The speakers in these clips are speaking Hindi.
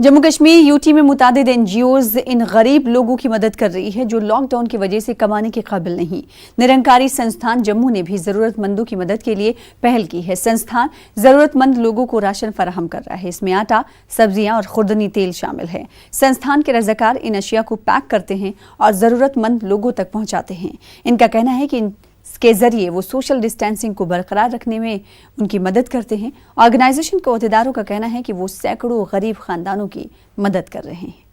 जम्मू कश्मीर यूटी में मुतादिद एनजीओज इन गरीब लोगों की मदद कर रही है जो लॉकडाउन की वजह से कमाने के काबिल नहीं। निरंकारी संस्थान जम्मू ने भी जरूरतमंदों की मदद के लिए पहल की है। संस्थान जरूरतमंद लोगों को राशन फराहम कर रहा है। इसमें आटा, सब्जियां और खुर्दनी तेल शामिल है। संस्थान के रज़ाकार इन अशिया को पैक करते हैं और जरूरतमंद लोगों तक पहुंचाते हैं। इनका कहना है कि के जरिए वो सोशल डिस्टेंसिंग को बरकरार रखने में उनकी मदद करते हैं। ऑर्गेनाइजेशन के अहदेदारों का कहना है कि वो सैकड़ों गरीब खानदानों की मदद कर रहे हैं।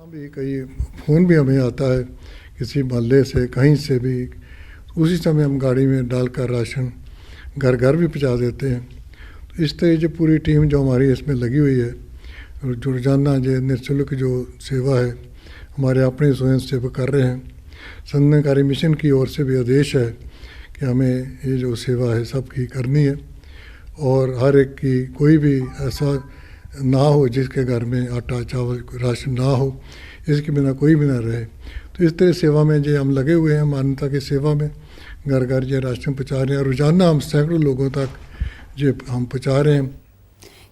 भी कई फ़ोन भी हमें आता है किसी मोहल्ले से, कहीं से भी, उसी समय हम गाड़ी में डालकर राशन घर घर भी पहुंचा देते हैं। तो इस तरह जो पूरी टीम जो हमारी इसमें लगी हुई है और जो रोजाना जो निःशुल्क जो सेवा है हमारे अपने स्वयं सेवक कर रहे हैं। संतकारी मिशन की ओर से भी आदेश है कि हमें ये जो सेवा है सबकी करनी है और हर एक की कोई भी ऐसा ना हो जिसके घर में आटा चावल राशन ना हो, इसके बिना कोई भी ना रहे। तो इस तरह सेवा में जो हम लगे हुए हैं, मानवता की सेवा में घर घर जो राशन पहुँचा रहे हैं और रोजाना हम सैकड़ों लोगों तक जो हम पहुँचा रहे हैं।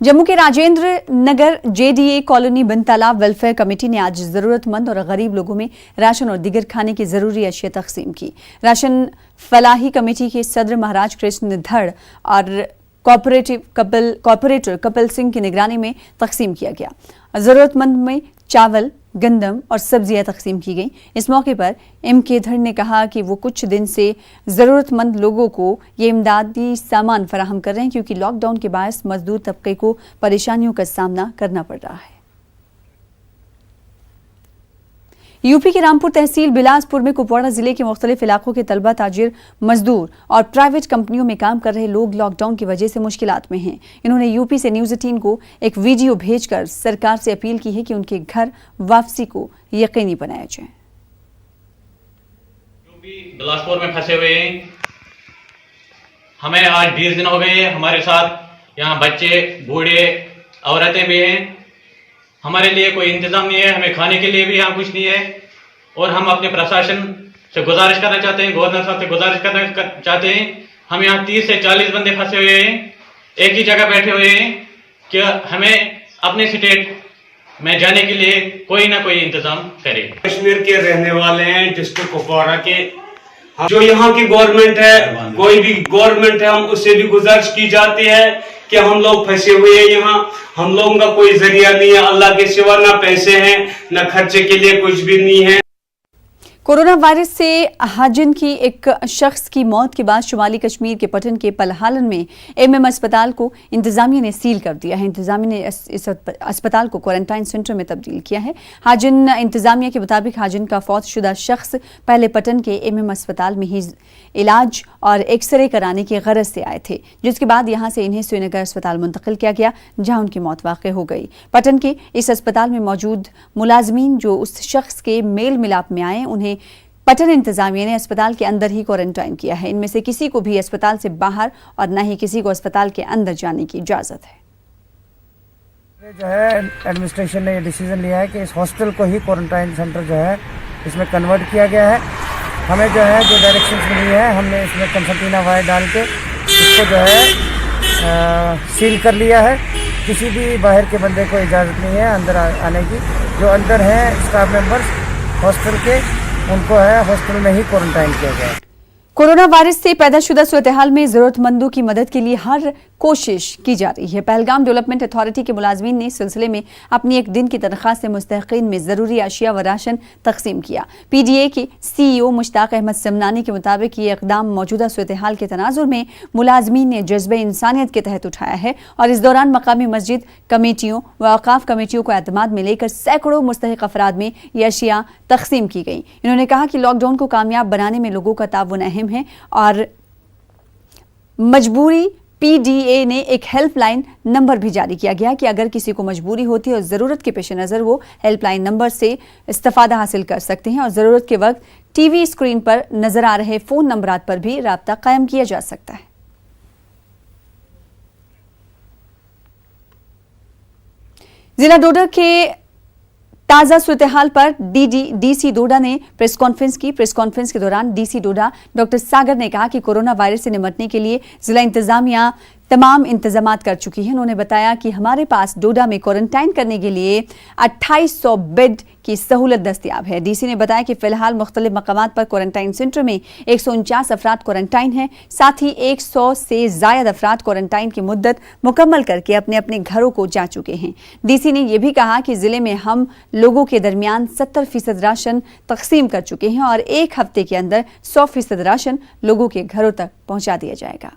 जम्मू के राजेंद्र नगर जेडीए कॉलोनी बिन तालाब वेलफेयर कमेटी ने आज जरूरतमंद और गरीब लोगों में राशन और दीगर खाने की जरूरी अशिया तकसीम की। राशन फलाही कमेटी के सदर महाराज कृष्ण धड़ और कॉर्पोरेटर कपिल सिंह की निगरानी में तकसीम किया गया। जरूरतमंद में चावल, गंदम और सब्जियां तकसीम की गई। इस मौके पर एम.के. धड़ ने कहा कि वो कुछ दिन से ज़रूरतमंद लोगों को ये इमदादी सामान फराहम कर रहे हैं क्योंकि लॉकडाउन के बायस मजदूर तबके को परेशानियों का सामना करना पड़ रहा है। यूपी के रामपुर तहसील बिलासपुर में कुपवाड़ा जिले के मुख्तलिफ इलाकों के तलबा, ताजिर, मजदूर और प्राइवेट कंपनियों में काम कर रहे लोग लॉकडाउन की वजह से मुश्किलात में हैं। इन्होंने यूपी से न्यूज़ 18 को एक वीडियो भेजकर सरकार से अपील की है कि उनके घर वापसी को यकीनी बनाया जाए। यूपी बिलासपुर में फंसे हुए हैं, हमें आज 20 दिन हो गए हैं। हमारे साथ यहाँ बच्चे, बूढ़े, औरतें भी हैं। हमारे लिए कोई इंतजाम नहीं है, हमें खाने के लिए भी यहाँ कुछ नहीं है और हम अपने प्रशासन से गुजारिश करना चाहते हैं, गवर्नर साहब से गुजारिश करना चाहते हैं। हम यहाँ 30 से 40 बंदे फंसे हुए हैं, एक ही जगह बैठे हुए हैं कि हमें अपने स्टेट में जाने के लिए कोई ना कोई इंतजाम करे। कश्मीर के रहने वाले हैं, डिस्ट्रिक्ट कुपवाड़ा के। जो यहाँ की गवर्नमेंट है, कोई भी गवर्नमेंट है, हम उससे भी गुजारिश की जाती है कि हम लोग फंसे हुए हैं यहाँ, हम लोगों का कोई जरिया नहीं है अल्लाह के सिवा, ना पैसे हैं ना खर्चे के लिए कुछ भी नहीं है। कोरोना वायरस से हाजिन की एक शख्स की मौत के बाद शुमाली कश्मीर के पटन के पलहालन में एमएम अस्पताल को इंतजामिया ने सील कर दिया है। इंतजामिया ने इस अस्पताल को क्वारंटाइन सेंटर में तब्दील किया है। हाजिन इंतजामिया के मुताबिक हाजिन का फौतशुदा शख्स पहले पटन के एमएम अस्पताल में ही इलाज और एक्सरे कराने की गरज से आए थे, जिसके बाद यहां से इन्हें श्रीनगर अस्पताल मुंतकिल किया गया जहां उनकी मौत वाक़ हो गई। पटन के इस अस्पताल में मौजूद मुलाजमीन जो उस शख्स के मेल मिलाप में आए, उन्हें पटन इंतजामिया ने अस्पताल के अंदर ही क्वारंटाइन किया है। इनमें से किसी को भी अस्पताल से बाहर और न ही किसी को अस्पताल के अंदर जाने की इजाजत है। जो है एडमिनिस्ट्रेशन ने ये डिसीजन लिया है कि इस हॉस्टल को ही क्वारंटाइन सेंटर जो है इसमें कन्वर्ट किया गया है। हमें जो है जो डायरेक्शंस मिली है, हमने इसमें कंसर्टीना वायर डाल के इसको जो है सील कर लिया है। किसी भी बाहर के बंदे को इजाज़त नहीं है अंदर आने की। जो अंदर हैं स्टाफ मेंबर्स हॉस्टल के, उनको है हॉस्टल में ही क्वारंटाइन किया गया है। कोरोना वायरस से पैदाशुदा सूरत-ए-हाल में जरूरतमंदों की मदद के लिए हर कोशिश की जा रही है। पहलगाम डेवलपमेंट अथॉरिटी के मुलाजमीन ने इस सिलसिले में अपनी एक दिन की तनख्वाह से मुस्तहिकीन में जरूरी अशिया व राशन तकसीम किया। पीडीए के सीईओ मुश्ताक अहमद समनानी के मुताबिक ये इकदाम मौजूदा सूरत-ए-हाल के तनाजुर में मुलाजमीन ने जज्बे इंसानियत के तहत उठाया है और इस दौरान मकामी मस्जिद कमेटियों व औकाफ कमेटियों को एतमाद में लेकर सैकड़ों मुस्तहिक अफराद में ये अशिया तकसीम की गई। इन्होंने कहा कि लॉकडाउन को कामयाब बनाने में लोगों का ताउन अहम है और मजबूरी पीडीए ने एक हेल्पलाइन नंबर भी जारी किया गया कि अगर किसी को मजबूरी होती है और ज़रूरत के पेश नज़र वो हेल्पलाइन नंबर से इस्तिफादा हासिल कर सकते हैं और ज़रूरत के वक्त टीवी स्क्रीन पर नजर आ रहे फ़ोन नंबरात पर भी राब्ता कायम किया जा सकता है। जिला डोडा के ताज़ा सूरत-ए-हाल पर डीसी डोडा ने प्रेस कॉन्फ्रेंस की। प्रेस कॉन्फ्रेंस के दौरान डीसी डोडा डॉक्टर सागर ने कहा कि कोरोना वायरस से निपटने के लिए जिला इंतजामिया तमाम इंतजाम कर चुकी है। उन्होंने बताया कि हमारे पास डोडा में क्वारंटाइन करने के लिए 2800 बेड की सहूलत दस्तियाब है। डीसी ने बताया कि फिलहाल मुख्तलिफ मकामात पर क्वारंटाइन सेंटर में 149 अफराद क्वारंटाइन हैं। साथ ही 100 से ज्यादा अफराद क्वारंटाइन की मुद्दत मुकम्मल करके अपने अपने घरों को जा चुके हैं। डीसी ने यह भी कहा कि जिले में हम लोगों के दरमियान 70% राशन तकसीम कर चुके हैं और एक हफ्ते के अंदर 100% राशन लोगों के घरों तक पहुंचा दिया जाएगा।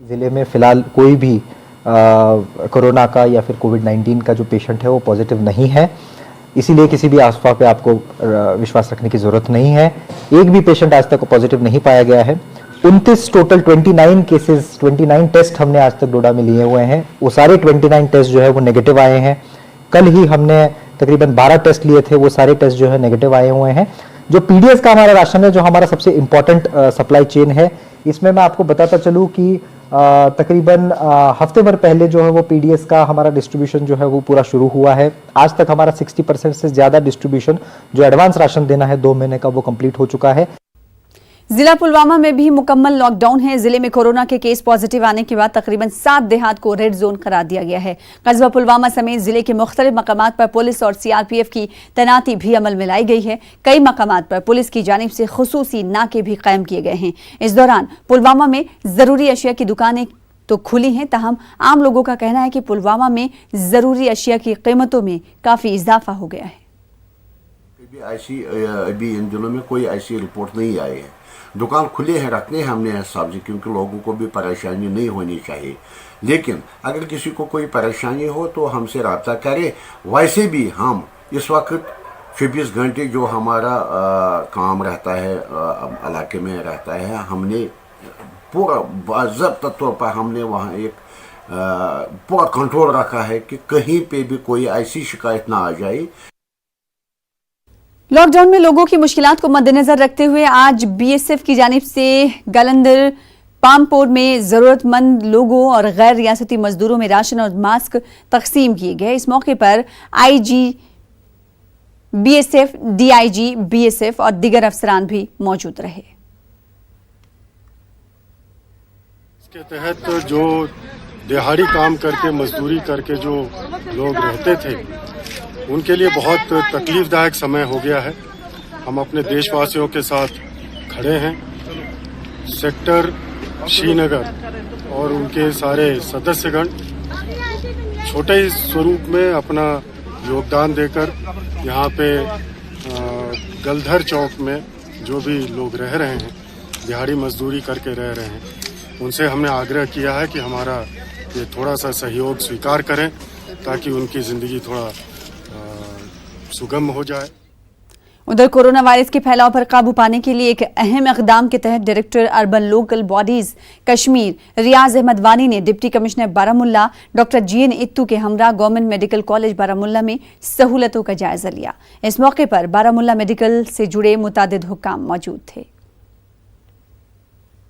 ज़िले में फ़िलहाल कोई भी कोरोना का या फिर कोविड-19 का जो पेशेंट है वो पॉजिटिव नहीं है, इसीलिए किसी भी अफवाह पे आपको विश्वास रखने की ज़रूरत नहीं है। एक भी पेशेंट आज तक पॉजिटिव नहीं पाया गया है। 29 टोटल 29 केसेस 29 टेस्ट हमने आज तक डोडा में लिए हुए हैं। वो सारे 29 टेस्ट जो है वो नेगेटिव आए हैं। कल ही हमने तकरीबन 12 टेस्ट लिए थे, वो सारे टेस्ट जो है नेगेटिव आए हुए हैं। जो पीडीएस का हमारा राशन है, जो हमारा सबसे इंपॉर्टेंट सप्लाई चेन है, इसमें मैं आपको बताता चलूँ कि तकरीबन हफ्ते भर पहले जो है वो पीडीएस का हमारा डिस्ट्रीब्यूशन जो है वो पूरा शुरू हुआ है। आज तक हमारा 60% से ज़्यादा डिस्ट्रीब्यूशन जो एडवांस राशन देना है 2 महीने का, वो कंप्लीट हो चुका है। जिला पुलवामा में भी मुकम्मल लॉकडाउन है। जिले में कोरोना के केस पॉजिटिव आने के बाद तकरीबन 7 देहात को रेड जोन करार दिया गया है। कस्बा पुलवामा समेत जिले के मुख्तलिफ मकामात पर पुलिस और सीआरपीएफ की तैनाती भी अमल में लाई गई है। कई मकामात पर पुलिस की जानिब से खुसूसी नाके भी कायम किए गए हैं। इस दौरान पुलवामा में जरूरी अशिया की दुकानें तो खुली हैं, ताहम आम लोगों का कहना है कि पुलवामा में जरूरी अशिया की कीमतों में काफी इजाफा हो गया है। अभी इन दिनों में कोई ऐसी रिपोर्ट नहीं आई है। दुकान खुले हैं, रखने हैं हमने सब्जी, क्योंकि लोगों को भी परेशानी नहीं होनी चाहिए। लेकिन अगर किसी को कोई परेशानी हो तो हमसे रब्ता करे। वैसे भी हम इस वक्त 24 घंटे जो हमारा काम रहता है, इलाके में रहता है, हमने पूरा बाज़ाब्ता तौर पर हमने वहाँ एक पूरा कंट्रोल रखा है कि कहीं पे भी कोई ऐसी शिकायत ना आ जाए। लॉकडाउन में लोगों की मुश्किलात को मद्देनजर रखते हुए आज बीएसएफ की जानिब से गलंदर पामपोर में जरूरतमंद लोगों और गैर रियासती मजदूरों में राशन और मास्क तकसीम किए गए। इस मौके पर आईजी बीएसएफ, डीआईजी बीएसएफ और दीगर अफसरान भी मौजूद रहे। इसके तहत जो दिहाड़ी काम करके मजदूरी करके जो लोग रहते थे, उनके लिए बहुत तकलीफदायक समय हो गया है। हम अपने देशवासियों के साथ खड़े हैं। सेक्टर श्रीनगर और उनके सारे सदस्यगण छोटे स्वरूप में अपना योगदान देकर यहाँ पे गलधर चौक में जो भी लोग रह रहे हैं, दिहाड़ी मजदूरी करके रह रहे हैं, उनसे हमने आग्रह किया है कि हमारा ये थोड़ा सा सहयोग स्वीकार करें ताकि उनकी ज़िंदगी थोड़ा सुगम हो जाए। उधर कोरोना वायरस के फैलाव पर काबू पाने के लिए एक अहम इकदाम के तहत director urban local bodies Kashmir Riyaz Ahmad Wani ने deputy commissioner Baramulla doctor GN Ittoo के हमरा गवर्नमेंट मेडिकल कॉलेज बारामुल्ला में सहूलतों का जायजा लिया। इस मौके पर बारामुल्ला मेडिकल से जुड़े मुतादिद हुक्काम मौजूद थे।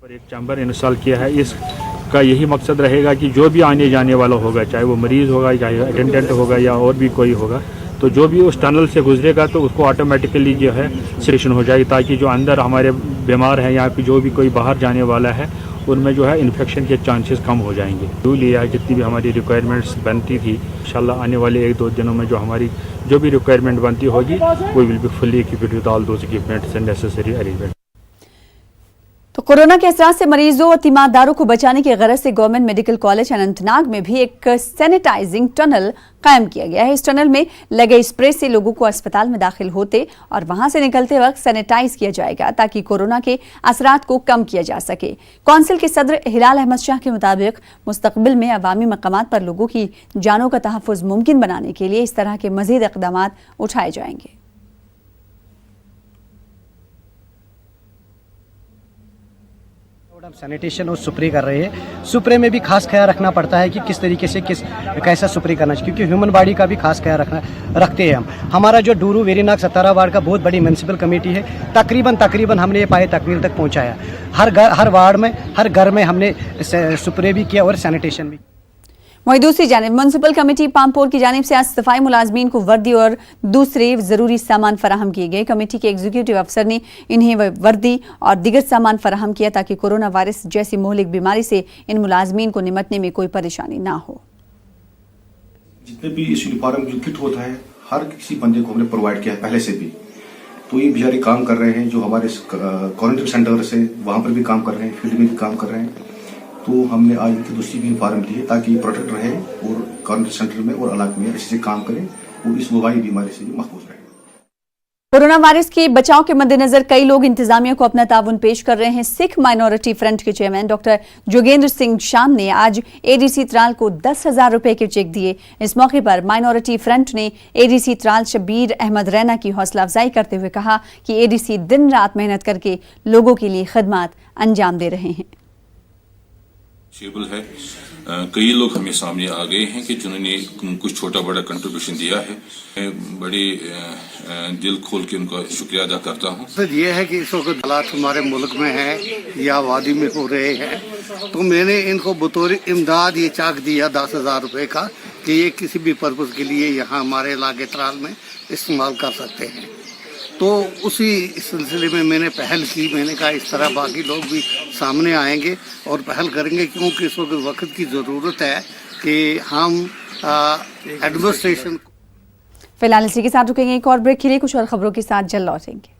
एक चैम्बर इंस्टॉल किया है। इसका यही मकसद रहेगा कि जो भी आने जाने वाला होगा, चाहे वो मरीज़ होगा, चाहे अटेंडेंट होगा या और भी कोई होगा, तो जो भी उस टनल से गुजरेगा तो उसको ऑटोमेटिकली जो है सिलेक्शन हो जाएगी, ताकि जो अंदर हमारे बीमार हैं या फिर जो भी कोई बाहर जाने वाला है उनमें जो है इन्फेक्शन के चांसेस कम हो जाएंगे। जो लिया है, जितनी भी हमारी रिक्वायरमेंट्स बनती थी, इंशाल्लाह आने वाले 1-2 दिनों में जो हमारी जो भी रिक्वायरमेंट बनती होगी, we will be fully equipped with all those equipments and necessary arrangement. तो कोरोना के असरात से मरीजों और तीमारदारों को बचाने की गरज से गवर्नमेंट मेडिकल कॉलेज अनंतनाग में भी एक सैनिटाइजिंग टनल कायम किया गया है। इस टनल में लगे स्प्रे से लोगों को अस्पताल में दाखिल होते और वहां से निकलते वक्त सैनिटाइज किया जाएगा, ताकि कोरोना के असरात को कम किया जा सके। कौंसिल के सदर हिलाल अहमद शाह के मुताबिक मुस्तकबिल में अवामी मकामात पर लोगों की जानों का तहफ़्फ़ुज़ मुमकिन बनाने के लिए इस तरह के मज़ीद इक़दामात उठाए जाएंगे। हम सैनिटेशन और स्प्रे कर रहे हैं। स्प्रे में भी खास ख्याल रखना पड़ता है कि किस तरीके से कैसा स्प्रे करना चाहिए, क्योंकि ह्यूमन बॉडी का भी खास ख्याल रखते हैं हम। हमारा जो डूरू वेरीनाग 17 वार्ड का बहुत बड़ी म्यूनसिपल कमेटी है, तकरीबन हमने ये पाए तकमील तक पहुंचाया। हर वार्ड में, हर घर में हमने स्प्रे भी किया और सैनिटेशन भी। वहीं दूसरी जानिब म्युनिसिपल कमेटी पामपोर की जानिब से आज सफाई मुलाजमीन को वर्दी और दूसरे जरूरी सामान फराहम किए गए। कमेटी के एग्जीक्यूटिव अफसर ने इन्हें वर्दी और दीगर सामान फराहम किया ताकि कोरोना वायरस जैसी मोहलिक बीमारी से इन मुलाजमीन को निपटने में कोई परेशानी ना हो। जितने भी इस यूनिफॉर्म जो किट होता है हर किसी बंदे को हमने प्रोवाइड किया है पहले से भी, तो ये बेचारे काम कर रहे हैं जो हमारे क्वारंटाइन सेंटर से वहाँ पर भी काम कर रहे हैं, फील्ड में भी काम कर रहे हैं। तो हमने आज इनकी दूसरी भी यूनिफॉर्म दी है ताकि ये प्रोटेक्ट रहे और क्वारंटाइन सेंटर में और इलाके में अच्छे से काम करें और इस वबाई बीमारी से महफूज रहे। कोरोना वायरस के बचाव के मद्देनजर कई लोग इंतजामिया को अपना ताउन पेश कर रहे हैं। सिख माइनॉरिटी फ्रंट के चेयरमैन डॉक्टर जोगेंद्र सिंह शाम ने आज एडीसी त्राल को 10,000 रुपए के चेक दिए। इस मौके पर माइनॉरिटी फ्रंट ने एडीसी त्राल शब्बीर अहमद रैना की हौसला अफजाई करते हुए कहा कि एडीसी दिन रात मेहनत करके लोगों के लिए खदमात अंजाम दे रहे हैं। है कई लोग हमें सामने आ गए हैं कि जिन्होंने कुछ छोटा बड़ा कंट्रीब्यूशन दिया है। मैं बड़े दिल खोल के उनका शुक्रिया अदा करता हूँ। सर ये है कि इस वक्त हालात हमारे मुल्क में है या वादी में हो रहे हैं, तो मैंने इनको बतौर इमदाद ये चाक दिया 10,000 रुपए का कि ये किसी भी पर्पज़ के लिए यहाँ हमारे इलाके त्राल में इस्तेमाल कर सकते हैं। तो उसी सिलसिले में मैंने पहल की। मैंने कहा इस तरह बाकी लोग भी सामने आएंगे और पहल करेंगे, क्योंकि इस वक्त की ज़रूरत है कि हम एडमिनिस्ट्रेशन। फिलहाल इसी के साथ रुकेंगे, एक और ब्रेक के लिए कुछ और खबरों के साथ जल्द लौटेंगे।